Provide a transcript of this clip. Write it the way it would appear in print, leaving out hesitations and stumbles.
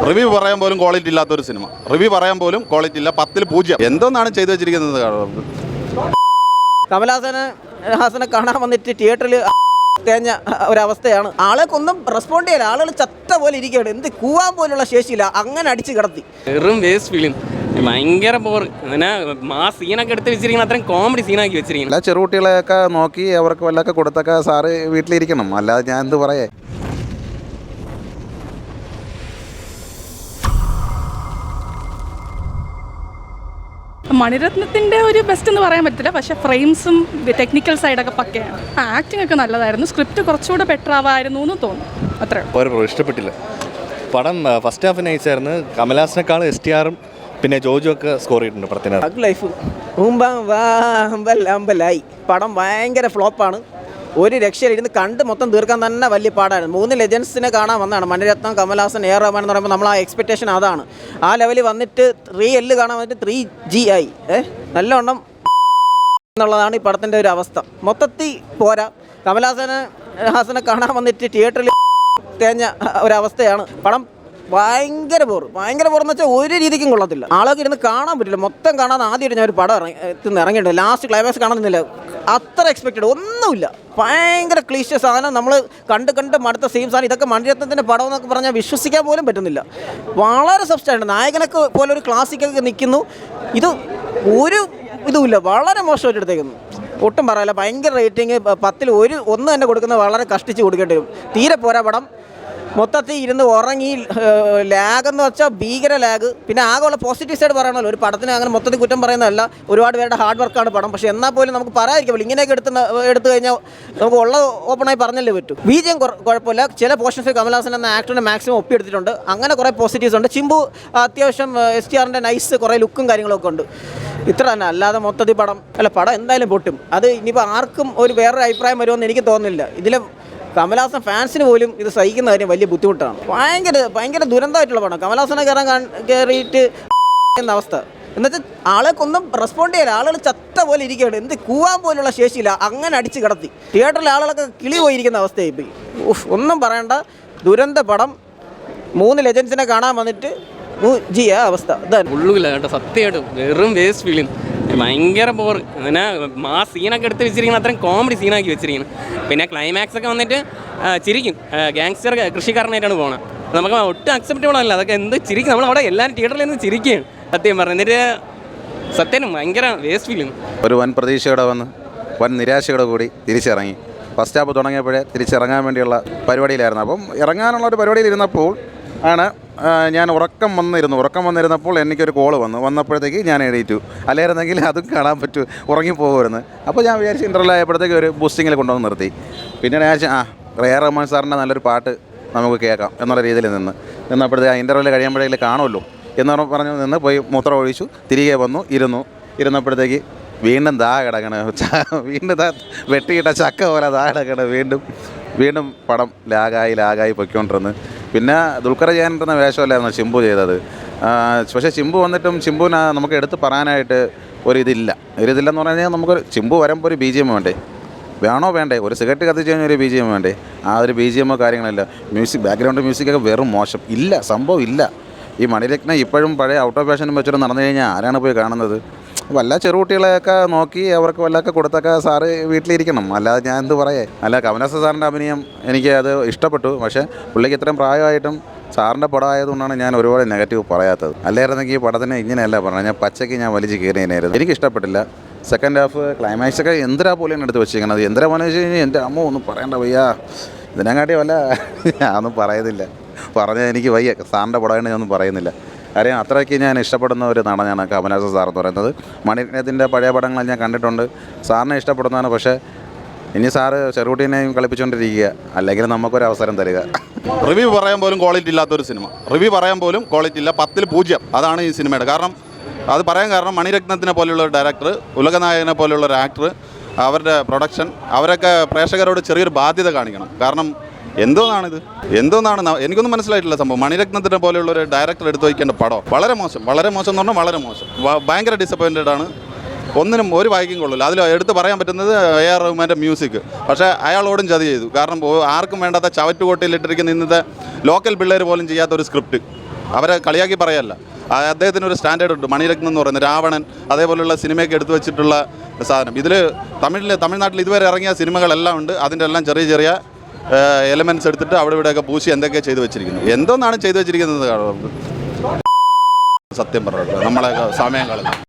Review പറയാൻ പോലും quality ഇല്ലാത്തൊരു സിനിമ. റിവ്യൂ പറയാൻ പോലും ക്വാളിറ്റി ഇല്ല. 10-ൽ 0. എന്തോന്നാണ് ചെയ്തു വെച്ചിരിക്കുന്നത്? കമലഹാസനെ കാണാൻ വന്നിട്ട് തിയേറ്ററിൽ തേഞ്ഞ ഒരവസ്ഥയാണ്. ആളുകൾക്കൊന്നും റെസ്പോണ്ട് ചെയ്യില്ല. ആളുകൾ ചത്ത പോലെ ഇരിക്കുകയാണ്. എന്ത് കൂവാൻ പോലുള്ള ശേഷിയില്ല. അങ്ങനെ അടിച്ച് കിടത്തി. വെറും വേസ്റ്റ് ഫിലിം. ഭയങ്കര ബോർ. അങ്ങനെ ആ സീനൊക്കെ എടുത്ത് വെച്ചിരിക്കുന്നത് അത്രയും കോമഡി സീനാക്കി വെച്ചിരിക്കുന്നത്. എല്ലാ ചെറുകുട്ടികളെയൊക്കെ നോക്കി അവർക്ക് വല്ലതൊക്കെ കൊടുത്തൊക്കെ സാറ് വീട്ടിലിരിക്കണം. അല്ലാതെ ഞാൻ എന്ത് പറയേ. മണിരത്നത്തിൻ്റെ ഒരു ബെസ്റ്റ് എന്ന് പറയാൻ പറ്റില്ല. പക്ഷേ ഫ്രെയിംസും ടെക്നിക്കൽ സൈഡൊക്കെ പക്കയാണ്. ആക്ടിംഗ് ഒക്കെ നല്ലതായിരുന്നു. സ്ക്രിപ്റ്റ് കുറച്ചുകൂടെ ബെറ്റർ ആവായിരുന്നു എന്ന് തോന്നുന്നു. അത്രയും ഇഷ്ടപ്പെട്ടില്ല പടം. First half നൈസായിരുന്നു. കമലഹാസനേക്കാൾ STRഉം പിന്നെ ജോജു ഒക്കെ സ്കോർ ചെയ്തിട്ടുണ്ട് പടത്തിന്. ലൈഫ് അമ്പലായി. പടം ഭയങ്കര ഫ്ലോപ്പാണ്. ഒരു രക്ഷയിലിരുന്ന് കണ്ട് മൊത്തം തീർക്കാൻ തന്നെ വലിയ പാടായിരുന്നു. 3 ലെജൻസിനെ കാണാൻ വന്നതാണ്. മണിരത്നം, കമലഹാസൻ, AR റഹ്മാൻ എന്ന് പറയുമ്പോൾ നമ്മൾ ആ എക്സ്പെക്റ്റേഷൻ അതാണ്. ആ ലെവലിൽ വന്നിട്ട് 3L കാണാൻ വന്നിട്ട് 3G ആയി. നല്ലോണം എന്നുള്ളതാണ് ഈ പടത്തിൻ്റെ ഒരു അവസ്ഥ. മൊത്തത്തിൽ പോരാ. കമലഹാസനെ കാണാൻ വന്നിട്ട് തിയേറ്ററിൽ തേഞ്ഞ ഒരവസ്ഥയാണ്. പടം ഭയങ്കര ബോറെന്ന് വെച്ചാൽ ഒരു രീതിക്കും കൊള്ളത്തില്ല. ആളൊക്കെ ഇരുന്ന് കാണാൻ പറ്റില്ല. മൊത്തം കാണാൻ ആദ്യമായിട്ട് ഞാൻ ഒരു പടം ഇറങ്ങിയിട്ടുണ്ട്. ലാസ്റ്റ് ക്ലൈമാക്സ് കാണുന്നില്ല. അത്ര എക്സ്പെക്റ്റഡ് ഒന്നുമില്ല. ഭയങ്കര ക്ലീശ സാധനം. നമ്മൾ കണ്ട് മടുത്ത സെയിം സാധനം. ഇതൊക്കെ മണിരത്നത്തിൻ്റെ പടം എന്നൊക്കെ പറഞ്ഞാൽ വിശ്വസിക്കാൻ പോലും പറ്റുന്നില്ല. വളരെ സബ്സ്റ്റാൻഡ്. നായകനൊക്കെ പോലെ ഒരു ക്ലാസിക്കൊക്കെ നിൽക്കുന്നു. ഇത് ഒരു ഇതുമില്ല. വളരെ മോശമായിട്ട് എടുത്തേക്കുന്നു. ഒട്ടും പറയില്ല. ഭയങ്കര റേറ്റിംഗ്. 10-ൽ 1 തന്നെ കൊടുക്കുന്നത് വളരെ കഷ്ടിച്ച് കൊടുക്കേണ്ടി വരും. തീരെ പോരാ പടം. മൊത്തത്തിൽ ഇരുന്ന് ഉറങ്ങി. ലാഗെന്ന് വെച്ചാൽ ഭീകര ലാഗ്. പിന്നെ ആകെയുള്ള പോസിറ്റീവ് സൈഡ് പറയണമല്ലോ. ഒരു പടത്തിന് അങ്ങനെ മൊത്തത്തിൽ കുറ്റം പറയുന്നതല്ല. ഒരുപാട് പേരുടെ ഹാർഡ് വർക്കാണ് പടം. പക്ഷേ എന്നാൽ പോലും നമുക്ക് പറയാതിരിക്കും. ഇങ്ങനെയൊക്കെ എടുത്തു കഴിഞ്ഞാൽ നമുക്ക് ഉള്ള ഓപ്പണായി പറഞ്ഞല്ലേ പറ്റൂ. BGM കുഴപ്പമില്ല. ചില പോർഷൻസ് കമലഹാസൻ എന്ന ആക്ടറിനെ മാക്സിമം ഒപ്പിയെടുത്തിട്ടുണ്ട്. അങ്ങനെ കുറേ പോസിറ്റീവ്സ് ഉണ്ട്. ചിമ്പു അത്യാവശ്യം STRൻ്റെ നൈസ് കുറേ ലുക്കും കാര്യങ്ങളൊക്കെ ഉണ്ട്. ഇത്ര തന്നെ. അല്ലാതെ മൊത്തത്തിൽ പടം എന്തായാലും പൊട്ടും. അത് ഇനിയിപ്പോൾ ആർക്കും വേറൊരു അഭിപ്രായം വരുമെന്ന് എനിക്ക് തോന്നുന്നില്ല. ഇതിൽ കമലഹാസൻ ഫാൻസിന് പോലും ഇത് സഹിക്കുന്ന കാര്യം വലിയ ബുദ്ധിമുട്ടാണ്. ഭയങ്കര ദുരന്തമായിട്ടുള്ള പടം. കമലഹാസനെ കയറിയിട്ട് എന്ന അവസ്ഥ എന്നുവെച്ചാൽ ആളുകൾക്കൊന്നും റെസ്പോണ്ട് ചെയ്യില്ല. ആളുകൾ ചത്ത പോലെ ഇരിക്കുകയാണ്. എന്ത് കൂവാൻ പോലുള്ള ശേഷിയില്ല. അങ്ങനെ അടിച്ച് കിടത്തി. തിയേറ്ററിലെ ആളുകളൊക്കെ കിളി പോയിരിക്കുന്ന അവസ്ഥയായി പോയി. ഒന്നും പറയണ്ട. ദുരന്ത പടം. 3 ലെജൻസിനെ കാണാൻ വന്നിട്ട് അവസ്ഥ ഉള്ളില്ല കേട്ടോ. സത്യമായിട്ടും വെറും വേസ്റ്റ് ഫിലിം. ഭയങ്കര ബോർ. അങ്ങനെ ആ സീനൊക്കെ എടുത്ത് വെച്ചിരിക്കുന്നത് അത്രയും കോമഡി സീനാക്കി വെച്ചിരിക്കുന്നത്. പിന്നെ ക്ലൈമാക്സ് ഒക്കെ വന്നിട്ട് ചിരിക്കും. ഗാങ്സ്റ്റർ കൃഷിക്കാരനായിട്ടാണ് പോകുന്നത്. നമുക്ക് ഒട്ടും അക്സെപ്റ്റബിൾ അല്ല. അതൊക്കെ എന്ത് ചിരിക്കും. നമ്മളവിടെ എല്ലാവരും തിയേറ്ററിൽ നിന്ന് ചിരിക്കുകയാണ് സത്യം പറഞ്ഞു. എന്നിട്ട് സത്യം ഭയങ്കര വേസ്റ്റ് ഫിലിം. ഒരു വൻ പ്രതീക്ഷയോടെ വന്ന് വൻ നിരാശയോടെ കൂടി തിരിച്ചിറങ്ങി. ഫസ്റ്റ് ഹാഫ് തുടങ്ങിയപ്പോഴേ തിരിച്ചിറങ്ങാൻ വേണ്ടിയുള്ള പരിപാടിയിലായിരുന്നു. അപ്പം ഇറങ്ങാനുള്ള ഒരു പരിപാടിയിലിരുന്നപ്പോൾ ആണ് ഞാൻ ഉറക്കം വന്നിരുന്നപ്പോൾ എനിക്കൊരു കോള് വന്നപ്പോഴത്തേക്ക് ഞാൻ എഴുതിയിട്ടു. അല്ലായിരുന്നെങ്കിൽ അതും കാണാൻ ഉറങ്ങിപ്പോകുമായിരുന്നു. അപ്പോൾ ഞാൻ വിചാരിച്ച് ഇൻ്റർവെൽ ആയപ്പോഴത്തേക്ക് ഒരു ബൂസ്റ്റിങ്ങിൽ കൊണ്ടുവന്ന് നിർത്തി. പിന്നെ ഞാൻ AR റഹ്മാൻ സാറിൻ്റെ നല്ലൊരു പാട്ട് നമുക്ക് കേൾക്കാം എന്നുള്ള രീതിയിൽ നിന്നപ്പോഴത്തേക്ക് ആ ഇൻ്റർവെൽ കഴിയുമ്പോഴേക്കും കാണുമല്ലോ എന്ന് പറഞ്ഞ് പോയി മൂത്രം ഒഴിച്ചു. തിരികെ ഇരുന്നപ്പോഴത്തേക്ക് വീണ്ടും കിടക്കണ. വീണ്ടും വെട്ടിയിട്ട ചക്ക പോലെ കിടക്കണ. വീണ്ടും പടം ലാഗായി പൊയ്ക്കൊണ്ടിരുന്നു. പിന്നെ ദുൽഖർ ചെയ്യാനിരുന്ന വേഷമല്ലായിരുന്നു ചിമ്പു ചെയ്തത്. പക്ഷേ ചിമ്പു വന്നിട്ടും ചിമ്പുവിന് നമുക്ക് എടുത്ത് പറയാനായിട്ട് ഒരിതില്ലെന്ന് പറഞ്ഞു കഴിഞ്ഞാൽ നമുക്ക് ചിമ്പു വരുമ്പോൾ ഒരു BGM വേണ്ടേ? ഒരു സിഗരറ്റ് കത്തിച്ച് കഴിഞ്ഞാൽ ഒരു BGM വേണ്ടേ? ആ ഒരു BGM കാര്യങ്ങളില്ല. ബാക്ക്ഗ്രൗണ്ട് മ്യൂസിക്കൊക്കെ വെറും മോശം. സംഭവം ഇല്ല. ഈ മണിരത്നം ഇപ്പോഴും പഴയ ഔട്ട് ഓഫ് ഫാഷനും വെച്ചിട്ട് നടന്നു കഴിഞ്ഞാൽ ആരാണ് പോയി കാണുന്നത്? വല്ല ചെറുകുട്ടികളെയൊക്കെ നോക്കി അവർക്ക് വല്ലതൊക്കെ കൊടുത്തൊക്കെ സാറ് വീട്ടിലിരിക്കണം. അല്ലാതെ ഞാൻ എന്ത് പറയേ. അല്ല, കമലഹാസൻ സാറിൻ്റെ അഭിനയം എനിക്ക് അത് ഇഷ്ടപ്പെട്ടു. പക്ഷേ പുള്ളിക്ക് ഇത്രയും പ്രായമായിട്ടും സാറിൻ്റെ പടം ആയതുകൊണ്ടാണ് ഞാൻ ഒരുപാട് നെഗറ്റീവ് പറയാത്തത്. അല്ലായിരുന്നെങ്കിൽ ഈ പടത്തിന് ഇങ്ങനെയല്ല പറഞ്ഞത്. ഞാൻ പച്ചയ്ക്ക് വലിച്ച് കയറിയതിനായിരുന്നു. എനിക്ക് ഇഷ്ടപ്പെട്ടില്ല. സെക്കൻഡ് ഹാഫ് ക്ലൈമാക്സ് ഒക്കെ എന്തിനാ പോലെയാണ് എടുത്ത് വെച്ചിരിക്കുന്നത്. എന്തിനാ പോലെ വെച്ച് കഴിഞ്ഞാൽ എൻ്റെ അമ്മ ഒന്നും പറയണ്ട വയ്യ. ഇതിനെക്കാട്ടി വല്ല ഞാനൊന്നും പറയുന്നില്ല. പറഞ്ഞാൽ എനിക്ക് വയ്യ. സാറിൻ്റെ പടമായിട്ട് ഞാനൊന്നും പറയുന്നില്ല. കാര്യം അത്രയ്ക്ക് ഞാൻ ഇഷ്ടപ്പെടുന്ന ഒരു നടനാണ് കമലഹാസൻ സാർ എന്ന് പറയുന്നത്. മണിരത്നത്തിൻ്റെ പഴയ പടങ്ങൾ ഞാൻ കണ്ടിട്ടുണ്ട്. സാറിനെ ഇഷ്ടപ്പെടുന്നതാണ്. പക്ഷേ ഇനി സാറ് ചെറുകുട്ടീനെയും കളിപ്പിച്ചുകൊണ്ടിരിക്കുക. അല്ലെങ്കിൽ നമുക്കൊരു അവസരം തരിക. റിവ്യൂ പറയാൻ പോലും ക്വാളിറ്റി ഇല്ലാത്തൊരു സിനിമ. റിവ്യൂ പറയാൻ പോലും ക്വാളിറ്റി ഇല്ല. 10-ൽ 0. അതാണ് ഈ സിനിമയുടെ അത് പറയാൻ കാരണം മണിരത്നത്തിനെ പോലെയുള്ള ഒരു ഡയറക്ടർ, ഉലകനായകനെ പോലെയുള്ള ഒരു ആക്ടർ, അവരുടെ പ്രൊഡക്ഷൻ, അവരൊക്കെ പ്രേക്ഷകരോട് ചെറിയൊരു ബാധ്യത കാണിക്കണം. കാരണം എന്തോന്നാണിത്? എനിക്കൊന്നും മനസ്സിലായിട്ടില്ല സംഭവം. മണിരത്നത്തിനെ പോലെയുള്ള ഒരു ഡയറക്ടർ എടുത്തു വയ്ക്കേണ്ട പടം വളരെ മോശം എന്ന് പറഞ്ഞാൽ വളരെ മോശം. ഭയങ്കര ഡിസപ്പോയിൻറ്റഡ് ആണ്. ഒന്നിനും ഒരു വായിക്കും കൊള്ളില്ല. അതിൽ എടുത്ത് പറയാൻ പറ്റുന്നത് AR റഹ്മാൻ്റെ മ്യൂസിക്. പക്ഷേ അയാളോടും ചതി ചെയ്തു. കാരണം ആർക്കും വേണ്ടാത്ത ചവറ്റുകൊട്ടയിലിട്ടിരിക്കുന്ന ഇന്നത്തെ ലോക്കൽ പിള്ളേർ പോലും ചെയ്യാത്തൊരു സ്ക്രിപ്റ്റ്. അവരെ കളിയാക്കി പറയല്ല. അദ്ദേഹത്തിനൊരു സ്റ്റാൻഡേർഡ് ഉണ്ട്. മണിരത്നം എന്ന് പറയുന്നത് രാവണൻ അതേപോലെയുള്ള സിനിമയൊക്കെ എടുത്തു വെച്ചിട്ടുള്ള സാധനം. ഇതിൽ തമിഴ്നാട്ടിൽ ഇതുവരെ ഇറങ്ങിയ സിനിമകളെല്ലാം ഉണ്ട്. അതിൻ്റെ എല്ലാം ചെറിയ ചെറിയ എലമെൻറ്റ്സ് എടുത്തിട്ട് അവിടെ ഇവിടെയൊക്കെ പൂശി എന്തൊക്കെ ചെയ്തു വെച്ചിരിക്കുന്നു. എന്തോന്നാണ് ചെയ്തു വെച്ചിരിക്കുന്നത് സത്യം പറഞ്ഞത് നമ്മളെ സമയം കളഞ്ഞു.